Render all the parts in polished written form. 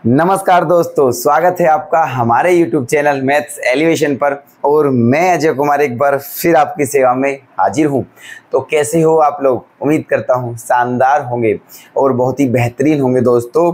नमस्कार दोस्तों, स्वागत है आपका हमारे YouTube चैनल मैथ्स एलिवेशन पर। और मैं अजय कुमार एक बार फिर आपकी सेवा में हाजिर हूं। तो कैसे हो आप लोग? उम्मीद करता हूं शानदार होंगे और बहुत ही बेहतरीन होंगे दोस्तों,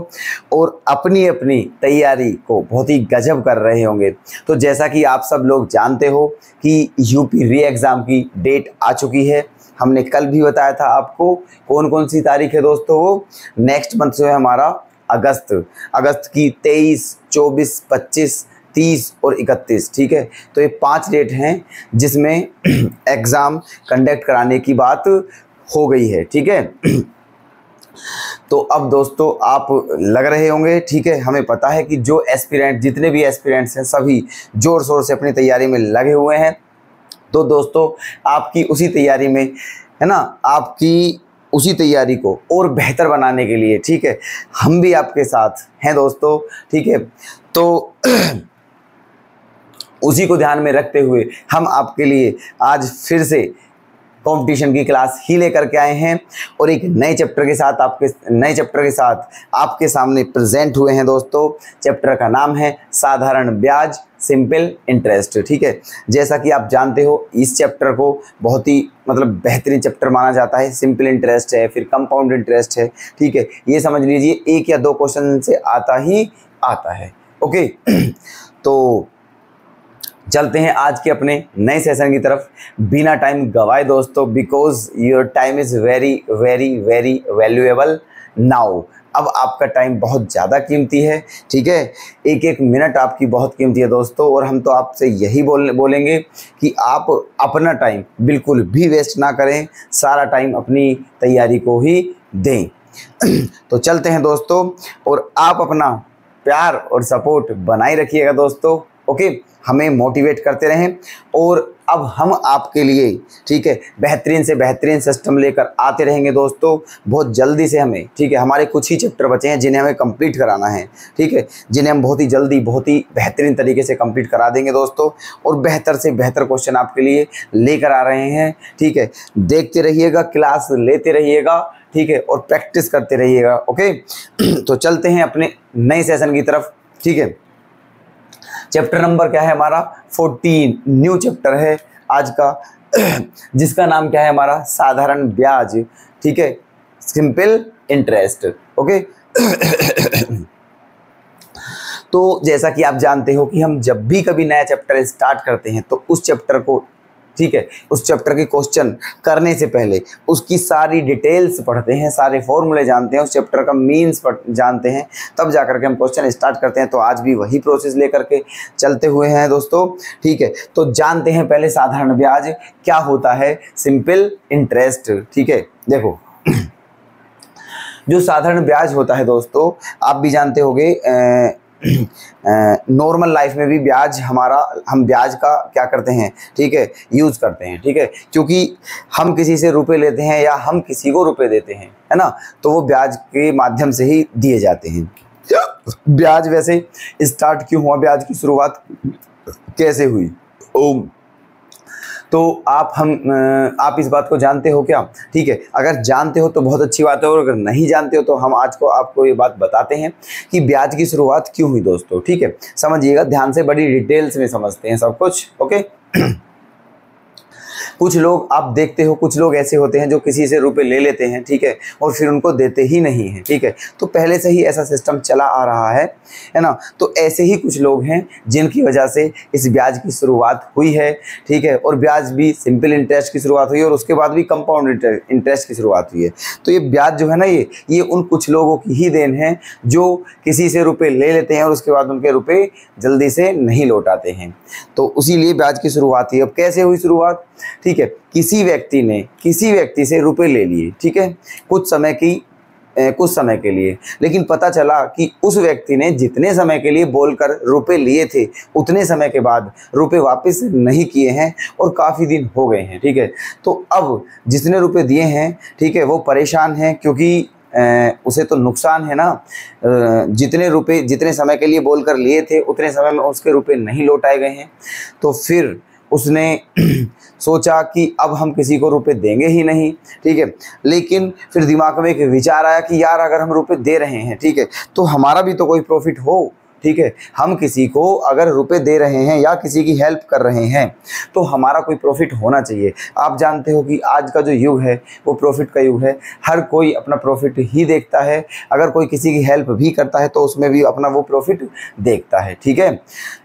और अपनी अपनी तैयारी को बहुत ही गजब कर रहे होंगे। तो जैसा कि आप सब लोग जानते हो कि यूपी री एग्ज़ाम की डेट आ चुकी है। हमने कल भी बताया था आपको कौन कौन सी तारीख है दोस्तों। वो नेक्स्ट मंथ जो है हमारा अगस्त की 23, 24, 25, 30 और 31, ठीक है। तो ये 5 डेट हैं जिसमें एग्ज़ाम कंडक्ट कराने की बात हो गई है, ठीक है। तो अब दोस्तों आप लग रहे होंगे, ठीक है। हमें पता है कि जो एस्पिरेंट, जितने भी एस्पिरेंट्स हैं सभी ज़ोर शोर से अपनी तैयारी में लगे हुए हैं। तो दोस्तों आपकी उसी तैयारी में, है ना, आपकी उसी तैयारी को और बेहतर बनाने के लिए, ठीक है, हम भी आपके साथ हैं दोस्तों, ठीक है। तो उसी को ध्यान में रखते हुए हम आपके लिए आज फिर से कंपटीशन की क्लास ही लेकर के आए हैं और एक नए चैप्टर के साथ आपके सामने प्रेजेंट हुए हैं दोस्तों। चैप्टर का नाम है साधारण ब्याज, सिंपल इंटरेस्ट, ठीक है। जैसा कि आप जानते हो इस चैप्टर को बहुत ही बेहतरीन चैप्टर माना जाता है। सिंपल इंटरेस्ट है, फिर कंपाउंड इंटरेस्ट है, ठीक है। ये समझ लीजिए 1 या 2 क्वेश्चन से आता है। ओके, तो चलते हैं आज के अपने नए सेशन की तरफ बिना टाइम गवाए दोस्तों, because your time is very very very valuable now. अब आपका टाइम बहुत ज़्यादा कीमती है, ठीक है। एक एक मिनट आपकी बहुत कीमती है दोस्तों, और हम तो आपसे यही बोलेंगे कि आप अपना टाइम बिल्कुल भी वेस्ट ना करें, सारा टाइम अपनी तैयारी को ही दें। तो चलते हैं दोस्तों, और आप अपना प्यार और सपोर्ट बनाए रखिएगा दोस्तों, ओके। हमें मोटिवेट करते रहें, और अब हम आपके लिए, ठीक है, बेहतरीन से बेहतरीन सिस्टम लेकर आते रहेंगे दोस्तों बहुत जल्दी से हमें, ठीक है। हमारे कुछ ही चैप्टर बचे हैं जिन्हें हमें कंप्लीट कराना है, ठीक है, जिन्हें हम बहुत ही जल्दी बहुत ही बेहतरीन तरीके से कंप्लीट करा देंगे दोस्तों, और बेहतर से बेहतर क्वेश्चन आपके लिए लेकर आ रहे हैं, ठीक है। देखते रहिएगा, क्लास लेते रहिएगा, ठीक है, और प्रैक्टिस करते रहिएगा, ओके। तो चलते हैं अपने नए सेशन की तरफ, ठीक है। चैप्टर नंबर क्या है हमारा? 14, न्यू चैप्टर है आज का, जिसका नाम क्या है हमारा? साधारण ब्याज, ठीक है, सिंपल इंटरेस्ट, ओके। तो जैसा कि आप जानते हो कि हम जब भी कभी नया चैप्टर स्टार्ट करते हैं तो उस चैप्टर को, ठीक है, उस चैप्टर के क्वेश्चन करने से पहले उसकी सारी डिटेल्स पढ़ते हैं, सारे फॉर्मूले जानते हैं, उस चैप्टर का मीन्स जानते हैं, तब जाकर के हम क्वेश्चन स्टार्ट करते हैं। तो आज भी वही प्रोसेस लेकर के चलते हुए हैं दोस्तों, ठीक है। तो जानते हैं पहले साधारण ब्याज क्या होता है, सिंपल इंटरेस्ट, ठीक है। देखो जो साधारण ब्याज होता है दोस्तों, आप भी जानते होंगे, नॉर्मल लाइफ में भी हम ब्याज का क्या करते हैं, ठीक है, यूज़ करते हैं, ठीक है। क्योंकि हम किसी से रुपए लेते हैं या हम किसी को रुपए देते हैं, है ना, तो वो ब्याज के माध्यम से ही दिए जाते हैं। ब्याज वैसे स्टार्ट क्यों हुआ, ब्याज की शुरुआत कैसे हुई? तो आप इस बात को जानते हो क्या? ठीक है, अगर जानते हो तो बहुत अच्छी बात है, और अगर नहीं जानते हो तो हम आज को आपको ये बात बताते हैं कि ब्याज की शुरुआत क्यों हुई दोस्तों, ठीक है। समझिएगा ध्यान से, बड़ी डिटेल्स में समझते हैं सब कुछ, ओके। कुछ लोग आप देखते हो, कुछ लोग ऐसे होते हैं जो किसी से रुपए ले लेते हैं, ठीक है, और फिर उनको देते ही नहीं हैं, ठीक है। तो पहले से ही ऐसा सिस्टम चला आ रहा है ना। तो ऐसे ही कुछ लोग हैं जिनकी वजह से इस ब्याज की शुरुआत हुई है, ठीक है। और ब्याज भी सिंपल इंटरेस्ट की शुरुआत हुई है, और उसके बाद भी कंपाउंड इंटरेस्ट की शुरुआत हुई है। तो ये ब्याज जो है ना, ये उन कुछ लोगों की ही देन है जो किसी से रुपए ले लेते हैं और उसके बाद उनके रुपए जल्दी से नहीं लौटाते हैं। तो उसीलिए ब्याज की शुरुआत हुई। अब कैसे हुई शुरुआत? ठीक है, किसी व्यक्ति ने किसी व्यक्ति से रुपए ले लिए, ठीक है, कुछ समय के लिए, लेकिन पता चला कि उस व्यक्ति ने जितने समय के लिए बोलकर रुपए लिए थे उतने समय के बाद रुपए वापस नहीं किए हैं और काफ़ी दिन हो गए हैं, ठीक है। तो अब जिसने रुपए दिए हैं, ठीक है, वो परेशान है, क्योंकि उसे तो नुकसान है ना। जितने समय के लिए बोलकर लिए थे उतने समय में उसके रुपए नहीं लौटाए गए हैं। तो फिर उसने सोचा कि अब हम किसी को रुपए देंगे ही नहीं, ठीक है। लेकिन फिर दिमाग में एक विचार आया कि यार अगर हम रुपए दे रहे हैं, ठीक है, तो हमारा भी तो कोई प्रॉफिट हो, ठीक है। हम किसी को अगर रुपए दे रहे हैं या किसी की हेल्प कर रहे हैं तो हमारा कोई प्रॉफिट होना चाहिए। आप जानते हो कि आज का जो युग है वो प्रॉफिट का युग है। हर कोई अपना प्रॉफिट ही देखता है। अगर कोई किसी की हेल्प भी करता है तो उसमें भी अपना वो प्रॉफिट देखता है, ठीक है।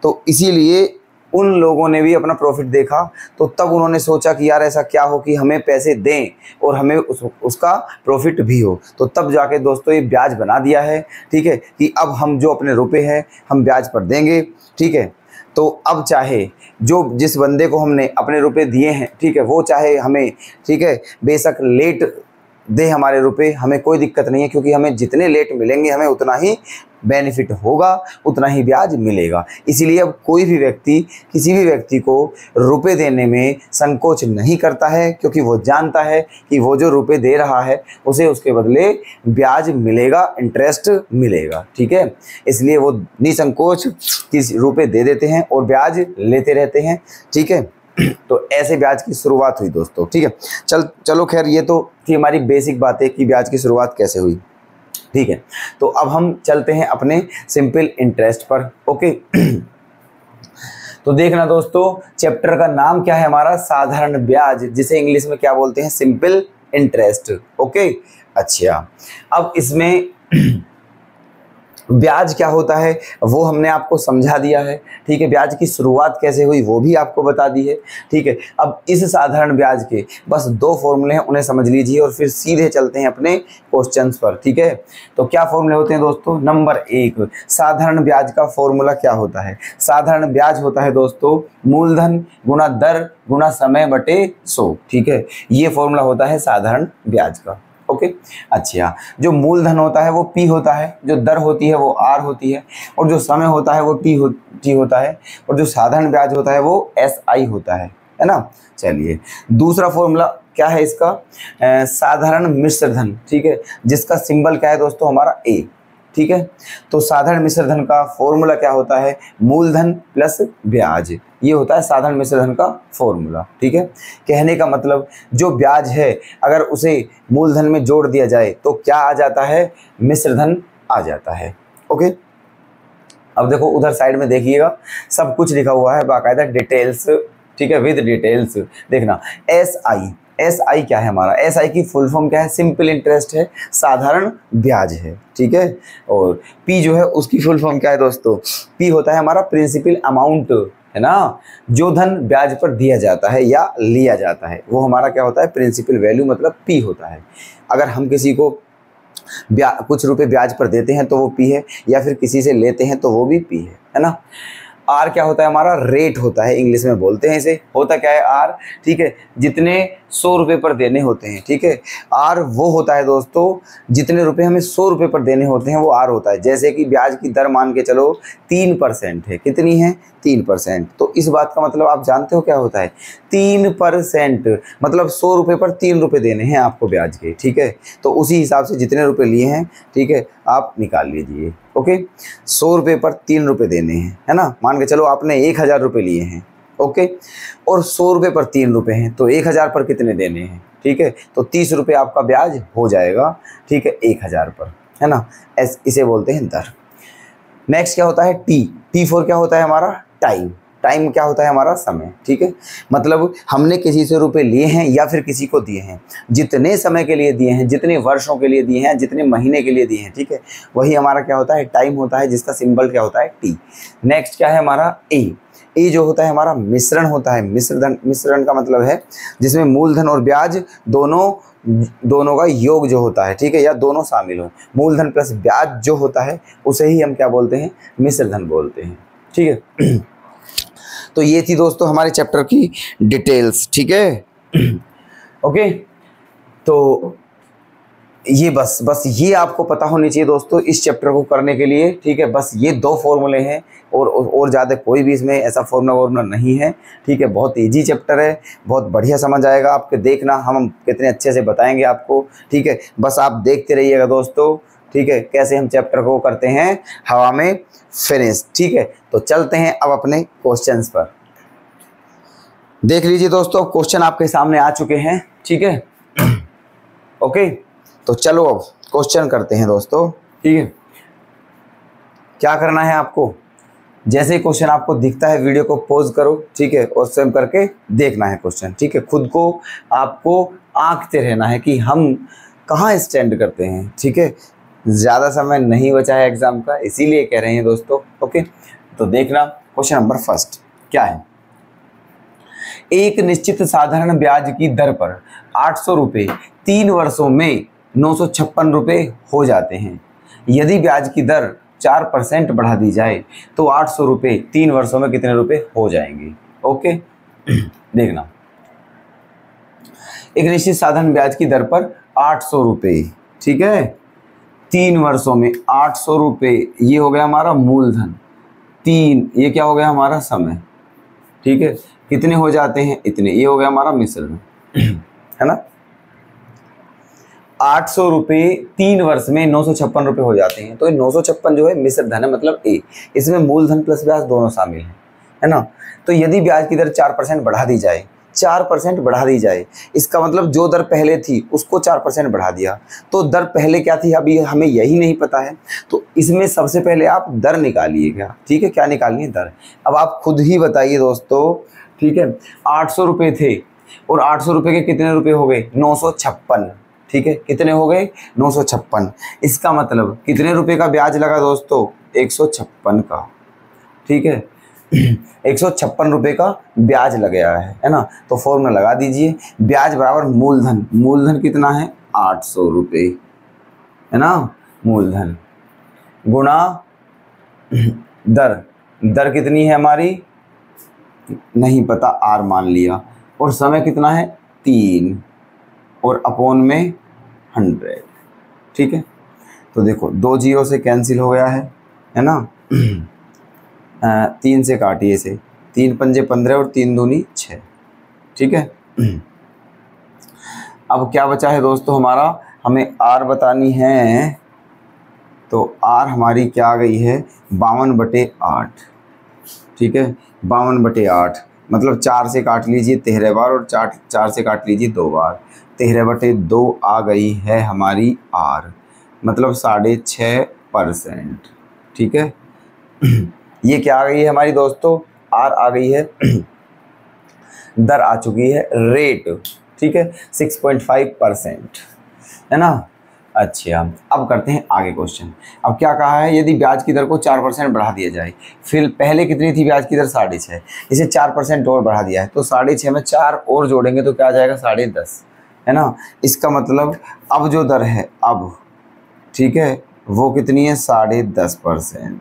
तो इसीलिए उन लोगों ने भी अपना प्रॉफिट देखा, तो तब उन्होंने सोचा कि यार ऐसा क्या हो कि हमें पैसे दें और हमें उसका प्रॉफिट भी हो। तो तब जाके दोस्तों ये ब्याज बना दिया है, ठीक है, कि अब हम जो अपने रुपए हैं हम ब्याज पर देंगे, ठीक है। तो अब चाहे जो जिस बंदे को हमने अपने रुपए दिए हैं, ठीक है, वो चाहे हमें, ठीक है, बेशक लेट दे हमारे रुपए, हमें कोई दिक्कत नहीं है, क्योंकि हमें जितने लेट मिलेंगे हमें उतना ही बेनिफिट होगा, उतना ही ब्याज मिलेगा। इसीलिए अब कोई भी व्यक्ति किसी भी व्यक्ति को रुपए देने में संकोच नहीं करता है, क्योंकि वो जानता है कि वो जो रुपए दे रहा है उसे उसके बदले ब्याज मिलेगा, इंटरेस्ट मिलेगा, ठीक है। इसलिए वो निसंकोच किस रुपए दे देते हैं और ब्याज लेते रहते हैं, ठीक है। तो ऐसे ब्याज की शुरुआत हुई दोस्तों, ठीक है। चलो खैर, ये तो थी हमारी बेसिक बातें कि ब्याज की शुरुआत कैसे हुई, ठीक है। तो अब हम चलते हैं अपने सिंपल इंटरेस्ट पर, ओके। तो देखना दोस्तों, चैप्टर का नाम क्या है हमारा, साधारण ब्याज, जिसे इंग्लिश में क्या बोलते हैं, सिंपल इंटरेस्ट, ओके। अच्छा, अब इसमें ब्याज क्या होता है वो हमने आपको समझा दिया है, ठीक है। ब्याज की शुरुआत कैसे हुई वो भी आपको बता दी है, ठीक है। अब इस साधारण ब्याज के बस 2 फॉर्मूले हैं, उन्हें समझ लीजिए और फिर सीधे चलते हैं अपने क्वेश्चंस पर, ठीक है। तो क्या फॉर्मूले होते हैं दोस्तों, नंबर 1, साधारण ब्याज का फॉर्मूला क्या होता है। साधारण ब्याज होता है दोस्तों मूलधन गुणा दर गुणा समय बटे 100, ठीक है। ये फॉर्मूला होता है साधारण ब्याज का, ओके। अच्छा, जो मूलधन होता है वो P होता है, जो दर होती है वो R होती है, और जो समय होता है वो T होता है, और जो साधारण ब्याज होता है वो SI होता है ना। चलिए, दूसरा फॉर्मूला क्या है इसका, साधारण मिश्र धन, ठीक है, जिसका सिंबल क्या है दोस्तों हमारा A, ठीक है। तो साधारण मिश्र धन का फॉर्मूला क्या होता है, मूलधन प्लस ब्याज, ये होता है साधारण मिश्र धन का फॉर्मूला, ठीक है। कहने का मतलब जो ब्याज है अगर उसे मूलधन में जोड़ दिया जाए तो क्या आ जाता है, मिश्र धन आ जाता है, ओके। अब देखो उधर साइड में देखिएगा सब कुछ लिखा हुआ है बाकायदा डिटेल्स, ठीक है, विद डिटेल्स। देखना SI क्या है हमारा, SI की फुल फॉर्म क्या है, सिंपल इंटरेस्ट है, साधारण ब्याज है, ठीक है। और P जो है उसकी फुल फॉर्म क्या है दोस्तों, P होता है हमारा प्रिंसिपल अमाउंट, है ना, जो धन ब्याज पर दिया जाता है या लिया जाता है वो हमारा क्या होता है, प्रिंसिपल वैल्यू मतलब P होता है। अगर हम किसी को कुछ रुपए ब्याज पर देते हैं तो वो P है, या फिर किसी से लेते हैं तो वो भी P है ना। R क्या होता है हमारा, रेट होता है, इंग्लिश में बोलते हैं इसे, होता क्या है R, ठीक है, जितने 100 रुपये पर देने होते हैं, ठीक है। R वो होता है दोस्तों जितने रुपए हमें 100 रुपये पर देने होते हैं वो R होता है। जैसे कि ब्याज की दर मान के चलो 3% है, कितनी है, 3%। तो इस बात का मतलब आप जानते हो क्या होता है, 3%, मतलब 100 रुपये पर 3 रुपये देने हैं आपको ब्याज के, ठीक है। तो उसी हिसाब से जितने रुपए लिए हैं, ठीक है, आप निकाल लीजिए, ओके। 100 रुपये पर 3 रुपये देने हैं, है ना, मान के चलो आपने 1000 रुपये लिए हैं, ओके, और 100 रुपये पर 3 रुपये हैं तो 1000 पर कितने देने हैं, ठीक है। तो 30 रुपये आपका ब्याज हो जाएगा, ठीक है, 1000 पर, है ना। इसे बोलते हैं दर। नेक्स्ट क्या होता है T फॉर क्या होता है हमारा, टाइम क्या होता है हमारा, समय, ठीक है। मतलब हमने किसी से रुपए लिए हैं या फिर किसी को दिए हैं, जितने समय के लिए दिए हैं, जितने वर्षों के लिए दिए हैं, जितने महीने के लिए दिए हैं, ठीक है, वही हमारा क्या होता है, टाइम होता है, जिसका सिंबल क्या होता है, T। नेक्स्ट क्या है हमारा ए जो होता है हमारा मिश्रण होता है, मिश्रण का मतलब है जिसमें मूलधन और ब्याज दोनों का योग जो होता है, ठीक है, या दोनों शामिल हो। मूलधन प्लस ब्याज जो होता है उसे ही हम क्या बोलते हैं, मिश्र धन बोलते हैं, ठीक है। तो ये थी दोस्तों हमारे चैप्टर की डिटेल्स, ठीक है, ओके। तो ये बस ये आपको पता होनी चाहिए दोस्तों इस चैप्टर को करने के लिए, ठीक है। बस ये 2 फॉर्मूले हैं और ज़्यादा कोई भी इसमें ऐसा फॉर्मूला नहीं है, ठीक है। बहुत इजी चैप्टर है, बहुत बढ़िया समझ आएगा आपके, देखना हम कितने अच्छे से बताएंगे आपको, ठीक है। बस आप देखते रहिएगा दोस्तों, ठीक है, कैसे हम चैप्टर को करते हैं हवा में फिनिश, ठीक है। तो चलते हैं अब अपने क्वेश्चंस पर। देख लीजिए दोस्तों, क्वेश्चन आपके सामने आ चुके हैं, ठीक है। ओके, तो चलो अब क्वेश्चन करते हैं दोस्तों, ठीक है। क्या करना है आपको, जैसे ही क्वेश्चन आपको दिखता है वीडियो को पॉज करो, ठीक है, और स्वयं करके देखना है क्वेश्चन, ठीक है। खुद को आपको आंकते रहना है कि हम कहाँ स्टैंड करते हैं, ठीक है। ज़्यादा समय नहीं बचा है एग्जाम का, इसीलिए कह रहे हैं दोस्तों। ओके, तो देखना क्वेश्चन नंबर फर्स्ट क्या है। एक निश्चित साधारण ब्याज की दर पर 800 रुपये 3 वर्षों में 956 रुपये हो जाते हैं। यदि ब्याज की दर 4% बढ़ा दी जाए तो 800 रुपये 3 वर्षों में कितने रुपए हो जाएंगे। ओके, देखना, एक निश्चित साधारण ब्याज की दर पर 800 रुपये, ठीक है, 3 वर्षों में 800 रुपये, ये हो गया हमारा मूलधन, 3 ये क्या हो गया हमारा समय, ठीक है, कितने हो जाते हैं इतने, ये हो गया हमारा मिश्रण, है ना। 800 रुपये 3 वर्ष में 956 रुपये हो जाते हैं। तो 956 जो है मिश्र धन है, मतलब ए, इसमें मूलधन प्लस ब्याज दोनों शामिल है ना। तो यदि ब्याज की दर 4% बढ़ा दी जाए, 4% बढ़ा दी जाए, इसका मतलब जो दर पहले थी उसको 4% बढ़ा दिया। तो दर पहले क्या थी अभी हमें यही नहीं पता है, तो इसमें सबसे पहले आप दर निकालिएगा, ठीक है। क्या निकालनी है, दर। अब आप खुद ही बताइए दोस्तों, ठीक है। 800 रुपये थे और 800 रुपये के कितने रुपये हो गए, 956, ठीक है, कितने हो गए 956। इसका मतलब कितने रुपए का ब्याज लगा दोस्तों, 156 का, ठीक है। 156 रुपये का ब्याज लग गया है ना। तो फॉर्मूला लगा दीजिए, ब्याज बराबर मूलधन, मूलधन कितना है 800 रुपये, है ना, मूलधन गुणा दर, दर कितनी है हमारी नहीं पता, आर मान लिया, और समय कितना है 3, और अपॉन में 100, ठीक है। तो देखो 2 जीरो से कैंसिल हो गया है ना। 3 से काटिए इसे, 3 पंजे 15 और 3 दूनी 6, ठीक है। अब क्या बचा है दोस्तों हमारा, हमें आर बतानी है। तो आर हमारी क्या आ गई है 52/8, ठीक है, 52/8, मतलब 4 से काट लीजिए 13 बार और 4 से काट लीजिए 2 बार, 13/2 आ गई है हमारी आर, मतलब 6.5%, ठीक है। ये क्या आ गई है हमारी दोस्तों, आर आ गई है, दर आ चुकी है रेट, ठीक है, 6.5%, है ना। अच्छा, अब करते हैं आगे क्वेश्चन। अब क्या कहा है, यदि ब्याज की दर को 4% बढ़ा दिया जाए, फिर पहले कितनी थी ब्याज की दर 6.5, इसे 4% और बढ़ा दिया है, तो 6.5 में 4 और जोड़ेंगे तो क्या आ जाएगा 10.5, है ना। इसका मतलब अब जो दर है अब, ठीक है, वो कितनी है 10.5%,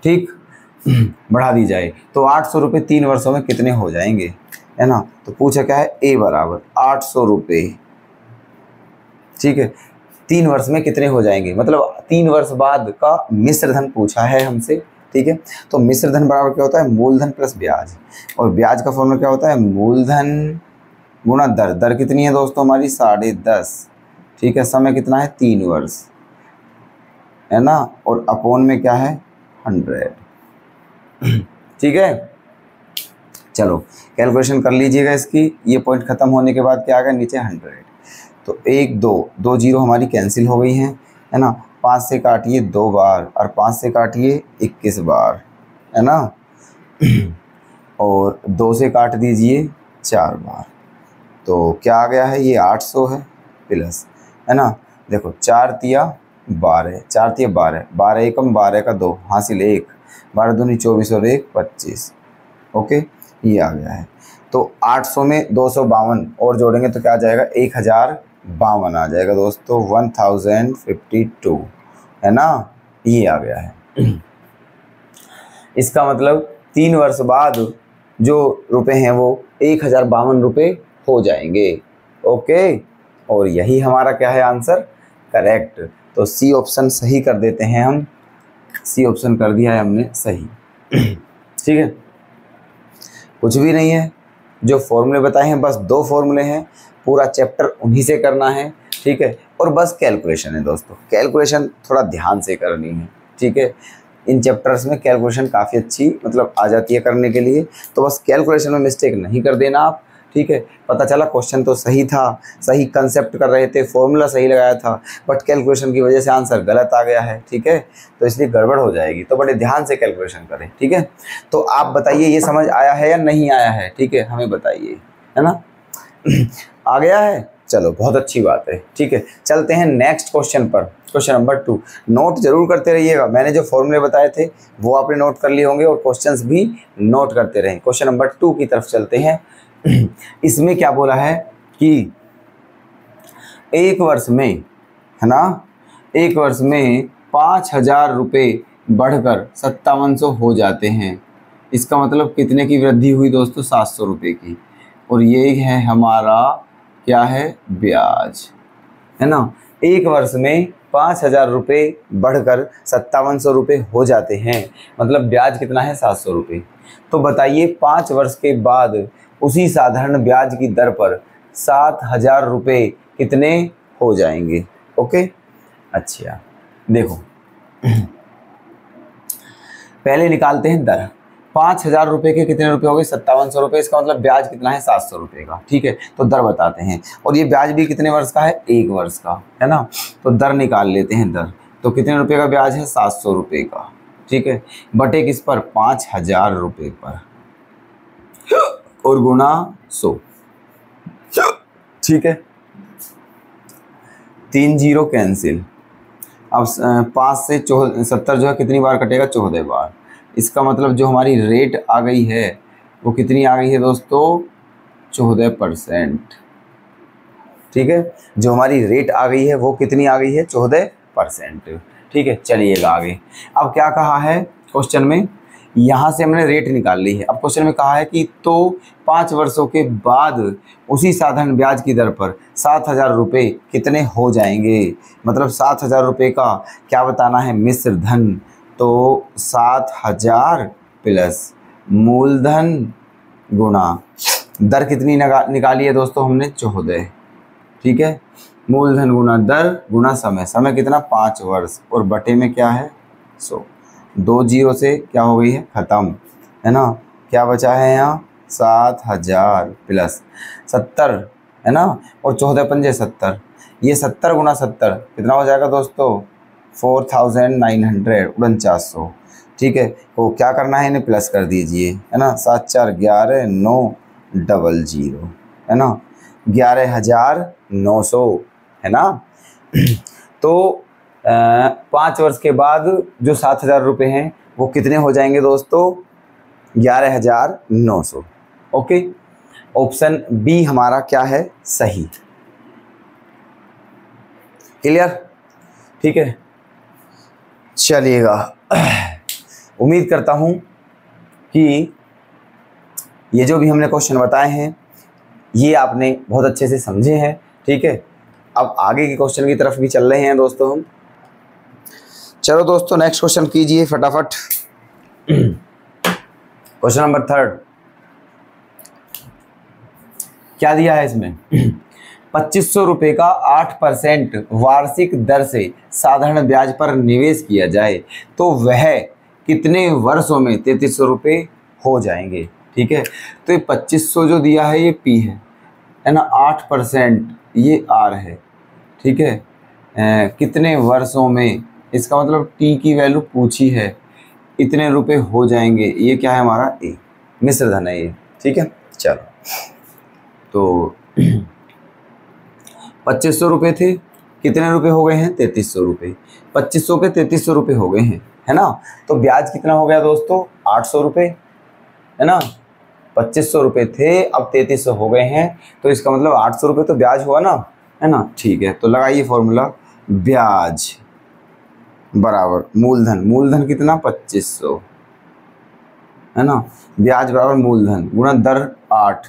ठीक, बढ़ा दी जाए तो 800 रुपये 3 वर्षों में कितने हो जाएंगे, है ना। तो पूछा क्या है, ए बराबर 800 रुपये, ठीक है, 3 वर्ष में कितने हो जाएंगे, मतलब 3 वर्ष बाद का मिश्र धन पूछा है हमसे, ठीक है। तो मिश्र धन बराबर क्या होता है, मूलधन प्लस ब्याज, और ब्याज का फॉर्मूला क्या होता है, मूलधन गुणा दर, दर कितनी है दोस्तों हमारी 10.5, ठीक है, समय कितना है 3 वर्ष, है ना, और अपॉन में क्या है 100, ठीक है। चलो कैलकुलेशन कर लीजिएगा इसकी, ये पॉइंट खत्म होने के बाद क्या आ गया नीचे 100, तो 1 2 जीरो हमारी कैंसिल हो गई हैं, है ना। 5 से काटिए 2 बार और 5 से काटिए 21 बार, है ना, और 2 से काट दीजिए 4 बार, तो क्या आ गया है, ये 800 है प्लस, है ना। देखो 4 तिया 12, 4 तिया 12, 12 एकम 12 का 2 हासिल 1, 12 दूनी 24 और 1 25, ओके, ये आ गया है। तो 800 में 252 और जोड़ेंगे तो क्या आ जाएगा 1052 आ जाएगा दोस्तों, 1052, है ना, ये आ गया है। इसका मतलब 3 वर्ष बाद जो रुपए हैं वो 1052 रुपये हो जाएंगे, ओके। और यही हमारा क्या है आंसर, करेक्ट। तो सी ऑप्शन सही कर देते हैं हम, सी ऑप्शन कर दिया है हमने सही, ठीक है। कुछ भी नहीं है, जो फॉर्मूले बताए हैं बस 2 फॉर्मूले हैं, पूरा चैप्टर उन्हीं से करना है, ठीक है। और बस कैलकुलेशन है दोस्तों, कैलकुलेशन थोड़ा ध्यान से करनी है, ठीक है। इन चैप्टर्स में कैलकुलेशन काफ़ी अच्छी मतलब आ जाती है करने के लिए, तो बस कैलकुलेशन में मिस्टेक नहीं कर देना आप, ठीक है। पता चला क्वेश्चन तो सही था, सही कंसेप्ट कर रहे थे, फॉर्मूला सही लगाया था, बट कैलकुलेशन की वजह से आंसर गलत आ गया है, ठीक है, तो इसलिए गड़बड़ हो जाएगी, तो बड़े ध्यान से कैलकुलेशन करें, ठीक है। तो आप बताइए ये समझ आया है या नहीं आया है, ठीक है, हमें बताइए, है ना। आ गया है, चलो बहुत अच्छी बात है, ठीक है। चलते हैं नेक्स्ट क्वेश्चन पर, क्वेश्चन नंबर 2। नोट जरूर करते रहिएगा, मैंने जो फॉर्मूले बताए थे वो आपने नोट कर लिए होंगे और क्वेश्चंस भी नोट करते रहें। क्वेश्चन नंबर 2 की तरफ चलते हैं। इसमें क्या बोला है कि एक वर्ष में, है ना, एक वर्ष में 5,000 रुपये बढ़कर 5700 हो जाते हैं। इसका मतलब कितने की वृद्धि हुई दोस्तों? 700 रुपये की। और ये है हमारा क्या है? ब्याज, है ना। एक वर्ष में 5,000 रुपये बढ़कर 5700 रुपये हो जाते हैं, मतलब ब्याज कितना है? 700 रुपये। तो बताइए 5 वर्ष के बाद उसी साधारण ब्याज की दर पर 7,000 रुपये कितने हो जाएंगे? ओके, अच्छा देखो पहले निकालते हैं दर। 5,000 रुपये के कितने रुपये हो गए? 5700 रुपये। इसका मतलब ब्याज कितना है? 700 रुपये का, ठीक है। तो दर बताते हैं, और ये ब्याज भी कितने वर्ष का है? 1 वर्ष का, है ना। तो दर निकाल लेते हैं दर। तो कितने रुपये का ब्याज है? 700 रुपये का, ठीक है, बटे किस पर? 5,000 रुपये पर, और गुना 100, ठीक है। 3 जीरो कैंसिल। अब 5 से 70 जो है कितनी बार कटेगा? 14 बार। इसका मतलब जो हमारी रेट आ गई है वो कितनी आ गई है दोस्तों? 14%, ठीक है। जो हमारी रेट आ गई है वो कितनी आ गई है? 14%, ठीक है। चलिएगा आगे। अब क्या कहा है क्वेश्चन में? यहाँ से हमने रेट निकाल ली है। अब क्वेश्चन में कहा है कि तो 5 वर्षों के बाद उसी साधारण ब्याज की दर पर 7,000 रुपये कितने हो जाएंगे? मतलब 7,000 रुपये का क्या बताना है? मिश्र धन। तो 7,000 प्लस मूलधन गुणा दर कितनी निकाली है दोस्तों हमने? 14, ठीक है। मूलधन गुणा दर गुणा समय। समय कितना? 5 वर्ष, और बटे में क्या है? 100। 2 जीरो से क्या हो गई है? ख़त्म, है ना। क्या बचा है यहाँ? 7,000 प्लस 70, है ना, और 14 पंजे 70। ये 70 गुणा 70 कितना हो जाएगा दोस्तों? 4,900, ठीक है। तो क्या करना है? इन्हें प्लस कर दीजिए, है ना। 7 4 11 9 00, है ना, 11,900, है ना। तो 5 वर्ष के बाद जो 7,000 रुपये हैं वो कितने हो जाएंगे दोस्तों? 11,900। ओके, ऑप्शन बी हमारा क्या है? सही। क्लियर, ठीक है। चलिएगा, उम्मीद करता हूँ कि ये जो भी हमने क्वेश्चन बताए हैं ये आपने बहुत अच्छे से समझे हैं, ठीक है। अब आगे के क्वेश्चन की तरफ भी चल रहे हैं दोस्तों हम। चलो दोस्तों नेक्स्ट क्वेश्चन कीजिए फटाफट। क्वेश्चन नंबर 3 क्या दिया है इसमें? 2500 रुपये का 8% वार्षिक दर से साधारण ब्याज पर निवेश किया जाए तो वह कितने वर्षों में 3300 रुपये हो जाएंगे, ठीक है। तो ये 2500 जो दिया है ये पी है ना, 8% ये आर है, ठीक है। कितने वर्षों में, इसका मतलब टी की वैल्यू पूछी है, इतने रुपए हो जाएंगे, ये क्या है हमारा? ए, मिश्र धन है ये, ठीक है। चलो तो 2500 रुपये थे, कितने रुपए हो गए हैं? 3300 रुपये। 2500 के 3300 रुपये हो गए हैं, है ना। तो ब्याज कितना हो गया दोस्तों? 800 रुपये, है ना। 2500 रुपये थे, अब 3300 हो गए हैं, तो इसका मतलब 800 रुपये तो ब्याज हुआ ना, है ना। ठीक है, तो लगाइए फॉर्मूला। ब्याज बराबर मूलधन, मूलधन कितना? 2500, है ना। ब्याज बराबर मूलधन गुणा दर 8,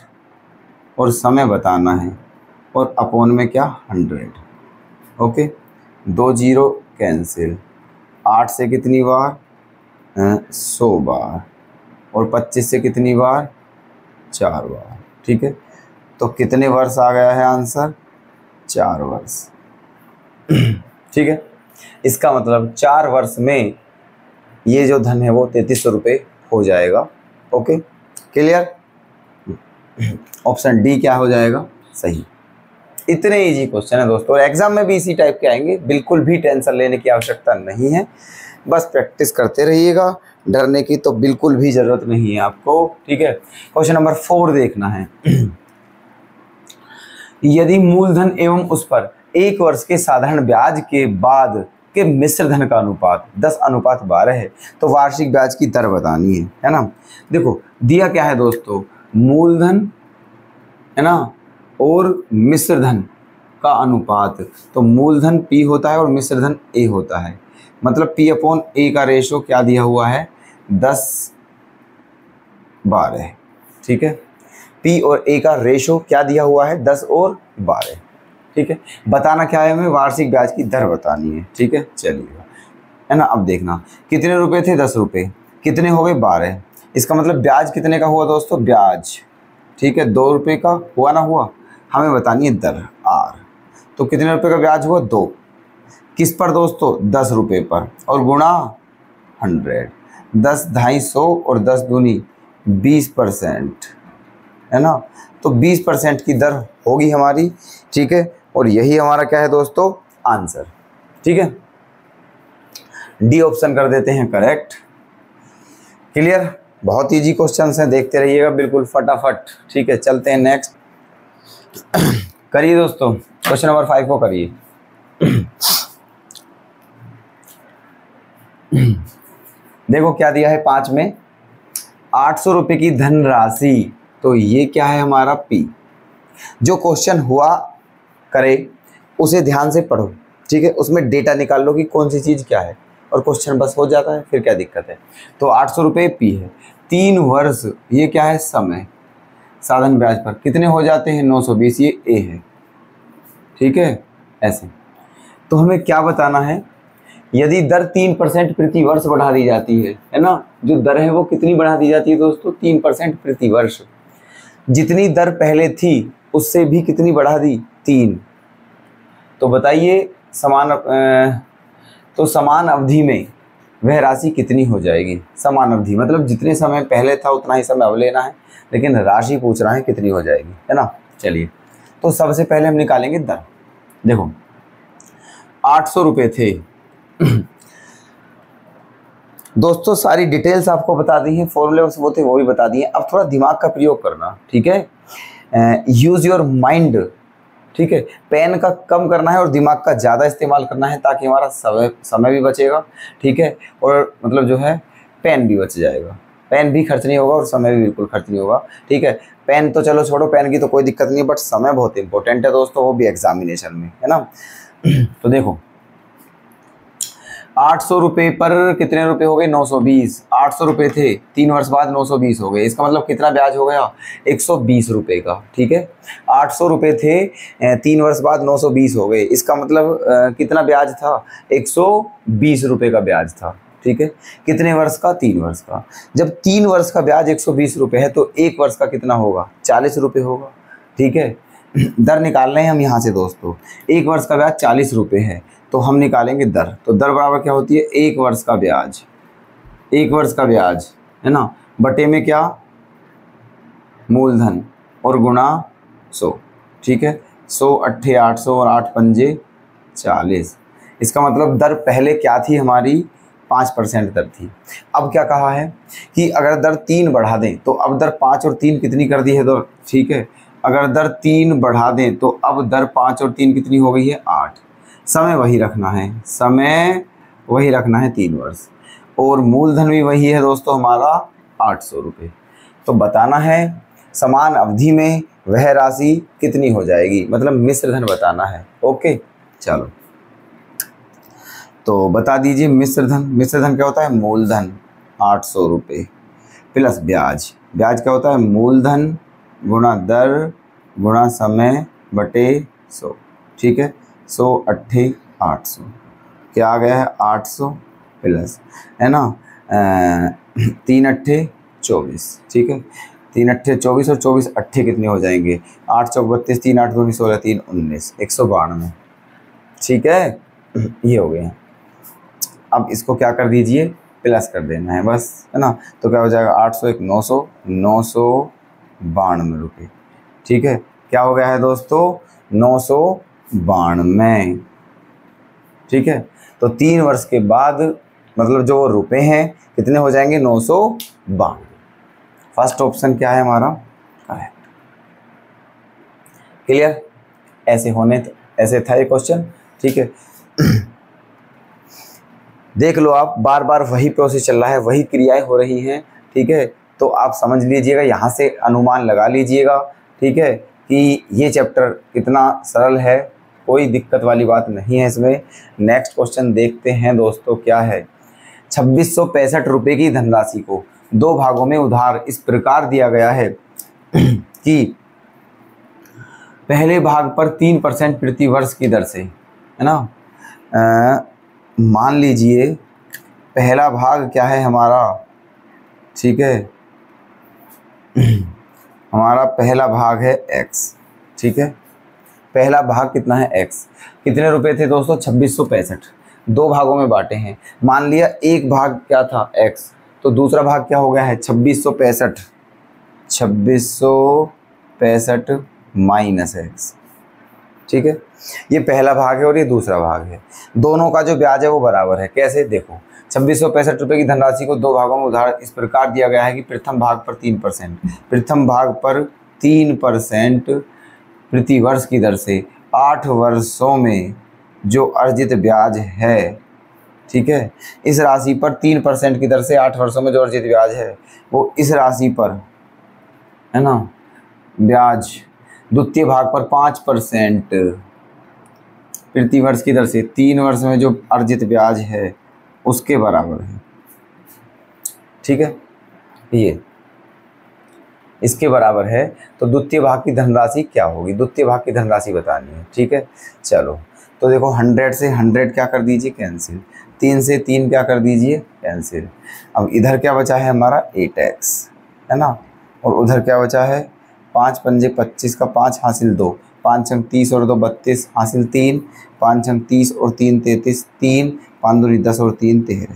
और समय बताना है, और अपोन में क्या? 100। Okay, 2 zero cancel. 8 से कितनी बार? 100 बार, और 25 से कितनी बार? 4 बार, ठीक है। तो कितने वर्ष आ गया है आंसर? 4 वर्ष, ठीक है। इसका मतलब 4 वर्ष में ये जो धन है वो 3300 रुपये हो जाएगा। Okay, clear. ऑप्शन डी क्या हो जाएगा सही। इतने इजी क्वेश्चन है दोस्तों, और एग्जाम में भी इसी टाइप के आएंगे, बिल्कुल भी टेंशन लेने की आवश्यकता नहीं है, बस प्रैक्टिस करते रहिएगा, डरने की तो बिल्कुल भी जरूरत नहीं है आपको। ठीक है, क्वेश्चन नंबर 4 देखना है। यदि मूलधन एवं उस पर 1 वर्ष के साधारण ब्याज के बाद के मिश्र धन का अनुपात 10:12 है तो वार्षिक ब्याज की दर बतानी है ना। देखो दिया क्या है दोस्तों, मूलधन है ना और मिश्र धन का अनुपात, तो मूलधन P होता है और मिश्र धन A होता है, मतलब P/A का रेशो क्या दिया हुआ है 10:12। ठीक है, P और A का रेशो क्या दिया हुआ है 10 और 12। ठीक है, बताना क्या है हमें, वार्षिक ब्याज की दर बतानी है। ठीक है, चलिए है ना। अब देखना कितने रुपए थे 10 रुपये, कितने हो गए 12, इसका मतलब ब्याज कितने का हुआ दोस्तों, ब्याज ठीक है 2 रुपये का हुआ ना हुआ, हमें बतानी है दर R। तो कितने रुपए का ब्याज हुआ 2, किस पर दोस्तों 10 रुपये पर, और गुणा 100, 10 250 और 10 दूनी 20% है ना, तो 20% की दर होगी हमारी। ठीक है, और यही हमारा क्या है दोस्तों आंसर। ठीक है, डी ऑप्शन कर देते हैं करेक्ट। क्लियर, बहुत इजी क्वेश्चंस हैं, देखते रहिएगा बिल्कुल फटाफट। ठीक है, चलते हैं नेक्स्ट। करिए दोस्तों, क्वेश्चन नंबर 5 को करिए। देखो क्या दिया है 5 में, 800 रुपये की धनराशि, तो ये क्या है हमारा P। जो क्वेश्चन हुआ करे उसे ध्यान से पढ़ो। ठीक है, उसमें डेटा निकाल लो कि कौन सी चीज़ क्या है, और क्वेश्चन बस हो जाता है, फिर क्या दिक्कत है। तो 800 रुपये P है, 3 वर्ष ये क्या है समय, साधन ब्याज पर कितने हो जाते हैं 920, ये A है। ठीक है, ऐसे तो हमें क्या बताना है, यदि दर 3% प्रति वर्ष बढ़ा दी जाती है ना, जो दर है वो कितनी बढ़ा दी जाती है दोस्तों 3% प्रति वर्ष, जितनी दर पहले थी उससे भी कितनी बढ़ा दी 3। तो बताइए समान अवधि में वह राशि कितनी हो जाएगी। समान अवधि मतलब जितने समय पहले था उतना ही समय अब लेना है, लेकिन राशि पूछ रहा है कितनी हो जाएगी, है ना। चलिए, तो सबसे पहले हम निकालेंगे दर। देखो 800 रुपये थे दोस्तों, सारी डिटेल्स आपको बता दी हैं, फॉर्मूले वो थे वो भी बता दिए। अब थोड़ा दिमाग का प्रयोग करना, ठीक है, यूज़ योर माइंड। ठीक है, पेन का कम करना है और दिमाग का ज़्यादा इस्तेमाल करना है, ताकि हमारा समय भी बचेगा। ठीक है, और मतलब जो है पेन भी बच जाएगा, पेन भी खर्च नहीं होगा और समय भी बिल्कुल खर्च नहीं होगा। ठीक है, पेन तो चलो छोड़ो, पेन की तो कोई दिक्कत नहीं है, बट समय बहुत इंपॉर्टेंट है दोस्तों, वो भी एग्जामिनेशन में, है ना। तो देखो 800 रुपये पर कितने रुपए हो गए 920, 800 रुपये थे, 3 वर्ष बाद 920 हो गए, इसका मतलब कितना ब्याज हो गया 120 रुपये का। ठीक है, 800 रुपये थे, 3 वर्ष बाद 920 हो गए, इसका मतलब कितना ब्याज था 120 रुपये का ब्याज था। ठीक है, कितने वर्ष का 3 वर्ष का। जब 3 वर्ष का ब्याज 120 रुपये है तो 1 वर्ष का कितना होगा 40 रुपये होगा। ठीक है, दर निकाल रहे हैं हम यहाँ से दोस्तों, 1 वर्ष का ब्याज 40 रुपये है, तो हम निकालेंगे दर। तो दर बराबर क्या होती है 1 वर्ष का ब्याज, 1 वर्ष का ब्याज है ना, बटे में क्या मूलधन और गुणा 100। ठीक है, 100 8 800 और 8 पंजे 40। इसका मतलब दर पहले क्या थी हमारी 5% दर थी। अब क्या कहा है कि अगर दर 3 बढ़ा दें तो अब दर 5 और 3 कितनी कर दी है दर। ठीक है, अगर दर 3 बढ़ा दें तो अब दर 5 और 3 कितनी हो गई है 8। समय वही रखना है, समय वही रखना है 3 वर्ष, और मूलधन भी वही है दोस्तों हमारा 800 रुपये। तो बताना है समान अवधि में वह राशि कितनी हो जाएगी, मतलब मिश्र धन बताना है। ओके, चलो तो बता दीजिए मिश्र धन। मिश्र धन क्या होता है मूलधन 800 रुपये प्लस ब्याज। ब्याज क्या होता है मूलधन गुणा दर गुणा समय बटे 100। ठीक है, 100 8 800 क्या आ गया है 800 प्लस है ना 3 8 24। ठीक है, 3 8 24 और 24 8 कितने हो जाएंगे 8 चौक 32, 3 8 2 16 3 19 192। ठीक है, ये हो गए। अब इसको क्या कर दीजिए प्लस कर देना है बस, है ना। तो क्या हो जाएगा 800 एक 900, 992 रुपये। ठीक है, क्या हो गया है दोस्तों 992। ठीक है, तो 3 वर्ष के बाद मतलब जो रुपए हैं कितने हो जाएंगे 992। फर्स्ट ऑप्शन क्या है हमारा करेक्ट। क्लियर, ऐसे था ये क्वेश्चन। ठीक है देख लो आप, बार बार वही प्रोसेस चल रहा है, वही क्रियाएं हो रही हैं। ठीक है, तो आप समझ लीजिएगा, यहाँ से अनुमान लगा लीजिएगा। ठीक है, कि ये चैप्टर कितना सरल है, कोई दिक्कत वाली बात नहीं है इसमें। नेक्स्ट क्वेश्चन देखते हैं दोस्तों, क्या है। 2665 रुपये की धनराशि को 2 भागों में उधार इस प्रकार दिया गया है कि पहले भाग पर 3% प्रति वर्ष की दर से, है ना। मान लीजिए पहला भाग क्या है हमारा, ठीक है हमारा पहला भाग है x। ठीक है, पहला भाग कितना है x, कितने रुपए थे दोस्तों 2665, 2 भागों में बांटे हैं। मान लिया एक भाग क्या था x, तो दूसरा भाग क्या हो गया है 2665, 2665 माइनस x। ठीक है, ये पहला भाग है और ये दूसरा भाग है। दोनों का जो ब्याज है वो बराबर है। कैसे, देखो 2665 रुपये की धनराशि को 2 भागों में उधार इस प्रकार दिया गया है कि प्रथम भाग पर 3%, प्रथम भाग पर 3% प्रति वर्ष की दर से 8 वर्षों में जो अर्जित ब्याज है। ठीक है, इस राशि पर 3% की दर से 8 वर्षों में जो अर्जित ब्याज है वो इस राशि पर, है ना, ब्याज द्वितीय भाग पर 5% प्रति वर्ष की दर से 3 वर्ष में जो अर्जित ब्याज है उसके बराबर है। ठीक है, ये इसके बराबर है। तो द्वितीय भाग की धनराशि क्या होगी, द्वितीय भाग की धनराशि बतानी है। ठीक है, चलो तो देखो 100 से 100 क्या कर दीजिए कैंसिल, 3 से 3 क्या कर दीजिए कैंसिल। अब इधर क्या बचा है हमारा 8x, है ना, और उधर क्या बचा है 5 पंजे 25 का 5 हासिल 2, 5 अंक 30 और 2 32 हासिल 3, 5 अंक 30 और 3 33, 3 5 दूनी 10 और 3 13,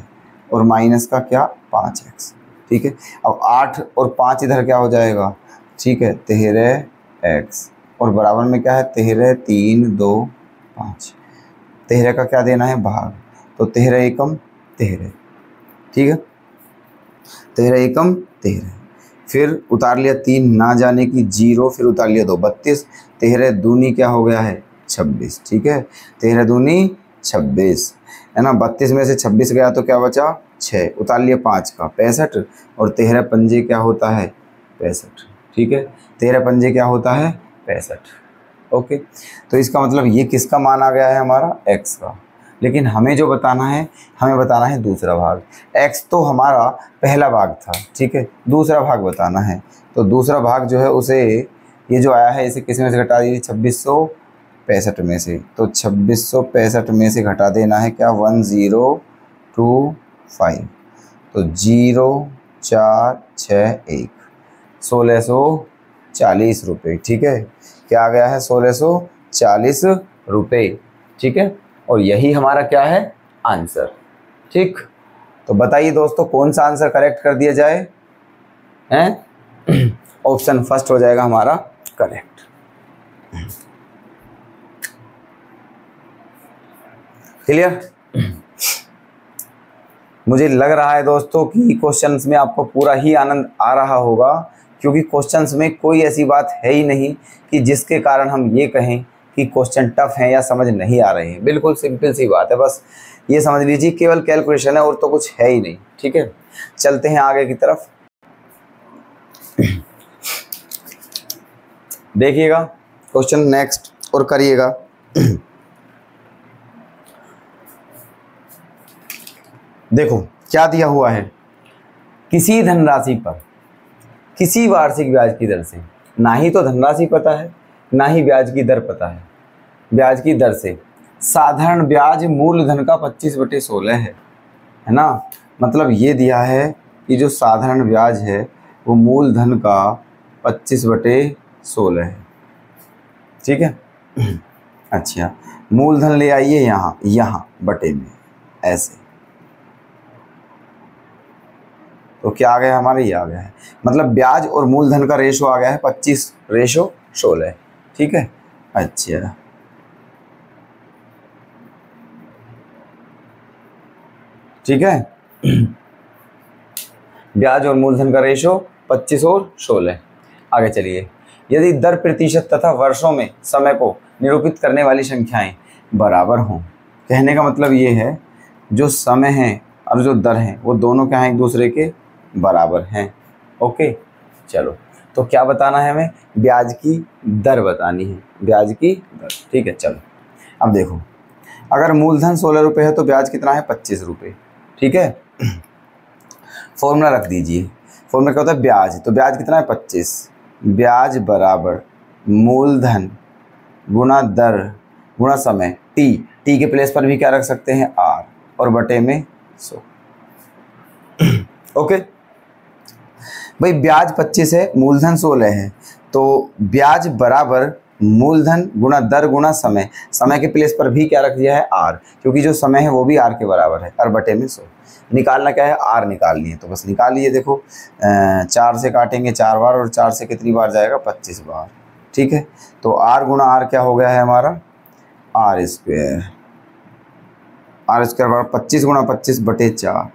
और माइनस का क्या 5x। ठीक है, अब 8 और 5 इधर क्या हो जाएगा, ठीक है 13x, और बराबर में क्या है 13 3 2 5, 13 का क्या देना है भाग, तो 13 एकम 13। ठीक है, 13 एकम 13, फिर उतार लिया 3 ना जाने की 0, फिर उतार लिया 2 32, 13 दूनी क्या हो गया है 26। ठीक है, 13 दूनी 26, है ना, 32 में से 26 गया तो क्या बचा 6, उतार लिया 5 का 65, और 13 पंजे क्या होता है 65। ठीक है, 13 पंजे क्या होता है 65। ओके, तो इसका मतलब ये किसका मान आ गया है हमारा x का, लेकिन हमें जो बताना है, हमें बताना है दूसरा भाग। x तो हमारा पहला भाग था, ठीक है, दूसरा भाग बताना है। तो दूसरा भाग जो है उसे, ये जो आया है इसे किस में से घटा दीजिए 2665 में से, तो 2665 में से घटा देना है क्या 1025, तो 0 4 6 1, 1640 रुपये। ठीक है, क्या आ गया है 1640 रुपये। ठीक है, और यही हमारा क्या है आंसर। ठीक, तो बताइए दोस्तों कौन सा आंसर करेक्ट कर दिया जाए, हैं ऑप्शन फर्स्ट हो जाएगा हमारा करेक्ट। क्लियर, मुझे लग रहा है दोस्तों कि क्वेश्चंस में आपको पूरा ही आनंद आ रहा होगा, क्योंकि क्वेश्चंस में कोई ऐसी बात है ही नहीं कि जिसके कारण हम ये कहें कि क्वेश्चन टफ हैं या समझ नहीं आ रहे हैं। बिल्कुल सिंपल सी बात है, बस ये समझ लीजिए केवल कैलकुलेशन है और तो कुछ है ही नहीं। ठीक है, चलते हैं आगे की तरफ। देखिएगा क्वेश्चन नेक्स्ट और करिएगा। देखो क्या दिया हुआ है, किसी धनराशि पर किसी वार्षिक ब्याज की दर से, ना ही तो धनराशि पता है ना ही ब्याज की दर पता है, ब्याज की दर से साधारण ब्याज मूलधन का 25/16 है ना। मतलब ये दिया है कि जो साधारण ब्याज है वो मूलधन का 25/16 है। ठीक है, अच्छा मूलधन ले आइए यहाँ बटे में ऐसे, तो क्या आ गया हमारे, ये आ गया है, मतलब ब्याज और मूलधन का रेशो आ गया है 25:16। ठीक है, अच्छा ठीक है। ब्याज और मूलधन का रेशो 25 और 16। आगे चलिए, यदि दर प्रतिशत तथा वर्षों में समय को निरूपित करने वाली संख्याएं बराबर हों, कहने का मतलब ये है जो समय है और जो दर है वो दोनों क्या हैं, एक दूसरे के बराबर हैं। ओके, चलो तो क्या बताना है हमें, ब्याज की दर बतानी है, ब्याज की दर। ठीक है, चलो अब देखो, अगर मूलधन 16 रुपये है तो ब्याज कितना है, 25 रुपये। ठीक है, फॉर्मूला रख दीजिए, फॉर्मूला क्या होता है, ब्याज, तो ब्याज कितना है 25, ब्याज बराबर मूलधन गुणा दर गुणा समय, टी के प्लेस पर भी क्या रख सकते हैं, आर, और बटे में 100। ओके भाई, ब्याज 25 है, मूलधन 16 है, तो ब्याज बराबर मूलधन गुणा दर गुणा समय, समय के प्लेस पर भी क्या रख दिया है, आर, क्योंकि जो समय है वो भी आर के बराबर है, और बटे में 100। निकालना क्या है, आर निकालनी है, तो बस निकाल लीजिए। देखो 4 से काटेंगे 4 बार, और 4 से कितनी बार जाएगा, 25 बार। ठीक है, तो आर गुणा आर क्या हो गया है हमारा, आर स्क्वायर, आर स्क्वायर बराबर 25 गुणा 25 बटे 4,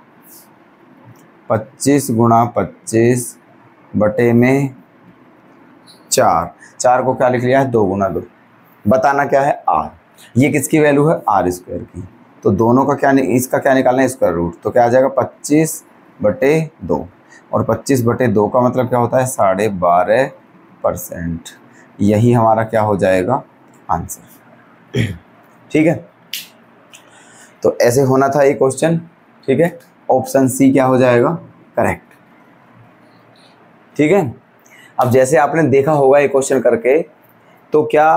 25 गुणा 25 बटे में 4, 4 को क्या लिख लिया है, 2 गुणा 2। बताना क्या है, आर, ये किसकी वैल्यू है, आर स्क्वायर की, तो दोनों का क्या, इसका क्या निकालना है, स्क्वायर रूट, तो क्या आ जाएगा 25/2, और 25/2 का मतलब क्या होता है, 12.5%। यही हमारा क्या हो जाएगा, आंसर। ठीक है, तो ऐसे होना था ये क्वेश्चन। ठीक है, ऑप्शन सी क्या हो जाएगा, करेक्ट। ठीक है, अब जैसे आपने देखा होगा ये क्वेश्चन करके, तो क्या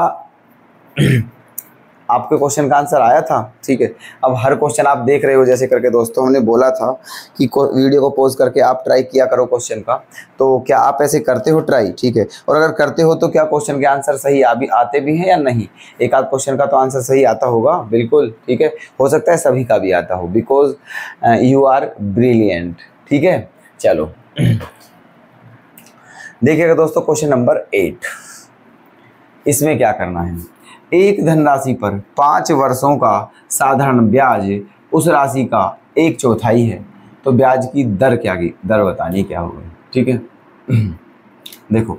आपके क्वेश्चन का आंसर आया था। ठीक है, अब हर क्वेश्चन आप देख रहे हो जैसे करके, दोस्तों हमने बोला था कि वीडियो को पॉज करके आप ट्राई किया करो क्वेश्चन का, तो क्या आप ऐसे करते हो ट्राई। ठीक है, और अगर करते हो तो क्या क्वेश्चन के आंसर सही आते भी हैं या नहीं, एक आध क्वेश्चन का तो आंसर सही आता होगा बिल्कुल। ठीक है, हो सकता है सभी का भी आता हो, बिकॉज यू आर ब्रिलियंट। ठीक है, चलो देखिएगा दोस्तों, क्वेश्चन नंबर 8, इसमें क्या करना है, एक धनराशि पर 5 वर्षों का साधारण ब्याज उस राशि का 1/4 है, तो ब्याज की दर क्या की दर बतानी क्या होगी। ठीक है, देखो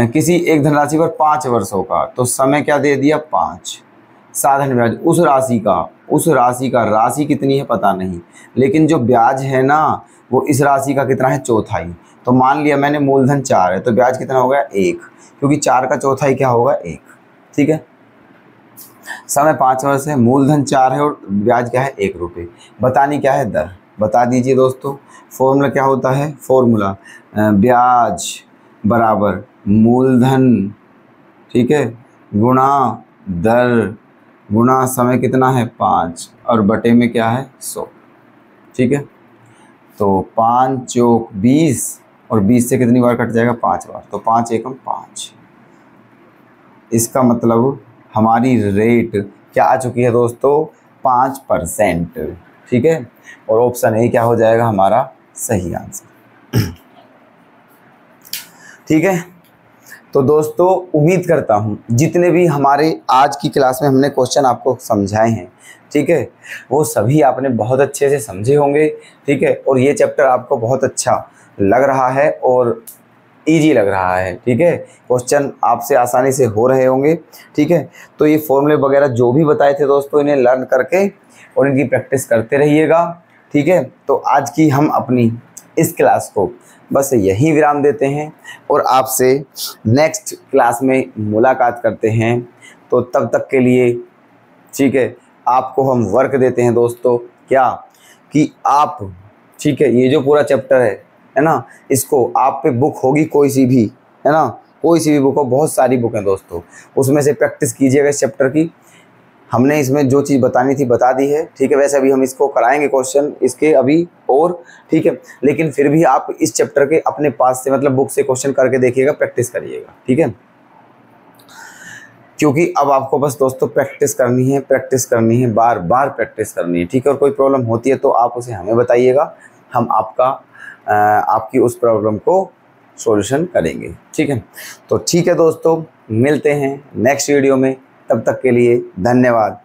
किसी एक धनराशि पर 5 वर्षों का, तो समय क्या दे दिया 5, साधारण ब्याज उस राशि का राशि कितनी है पता नहीं, लेकिन जो ब्याज है ना वो इस राशि का कितना है, 1/4। तो मान लिया मैंने मूलधन 4 है, तो ब्याज कितना होगा 1, क्योंकि 4 का 1/4 क्या होगा 1। ठीक है, समय 5 वर्ष है, मूलधन 4 है, और ब्याज क्या है 1 रुपये। बतानी क्या है, दर बता दीजिए दोस्तों। फॉर्मूला क्या होता है, फॉर्मूला ब्याज बराबर मूलधन, ठीक है, गुणा दर गुणा समय कितना है 5, और बटे में क्या है 100। ठीक है, तो 5 चौक 20, और 20 से कितनी बार कट जाएगा 5 बार, तो 5 एकम 5। इसका मतलब हमारी रेट क्या आ चुकी है दोस्तों, 5%। ठीक है, और ऑप्शन ए क्या हो जाएगा हमारा सही आंसर। ठीक है, तो दोस्तों उम्मीद करता हूँ जितने भी हमारे आज की क्लास में हमने क्वेश्चन आपको समझाए हैं, ठीक है, वो सभी आपने बहुत अच्छे से समझे होंगे। ठीक है, और ये चैप्टर आपको बहुत अच्छा लग रहा है और इजी लग रहा है। ठीक है, क्वेश्चन आपसे आसानी से हो रहे होंगे। ठीक है, तो ये फॉर्मूले वगैरह जो भी बताए थे दोस्तों, इन्हें लर्न करके और इनकी प्रैक्टिस करते रहिएगा। ठीक है, तो आज की हम अपनी इस क्लास को बस यहीं विराम देते हैं और आपसे नेक्स्ट क्लास में मुलाकात करते हैं। तो तब तक के लिए, ठीक है, आपको हम वर्क देते हैं दोस्तों, क्या कि आप, ठीक है, ये जो पूरा चैप्टर है ना, इसको आप पे बुक होगी कोई सी भी, है ना, कोई सी भी बुक हो, बहुत सारी बुक हैं दोस्तों, उसमें से प्रैक्टिस कीजिएगा इस चैप्टर की। हमने इसमें जो चीज़ बतानी थी बता दी है। ठीक है, वैसे अभी हम इसको कराएंगे क्वेश्चन इसके अभी और, ठीक है, लेकिन फिर भी आप इस चैप्टर के अपने पास से मतलब बुक से क्वेश्चन करके देखिएगा, प्रैक्टिस करिएगा। ठीक है, क्योंकि अब आपको बस दोस्तों प्रैक्टिस करनी है, बार बार प्रैक्टिस करनी है। ठीक है, और कोई प्रॉब्लम होती है तो आप उसे हमें बताइएगा, हम आपकी उस प्रॉब्लम को सॉल्यूशन करेंगे। ठीक है, तो ठीक है दोस्तों, मिलते हैं नेक्स्ट वीडियो में। तब तक के लिए धन्यवाद।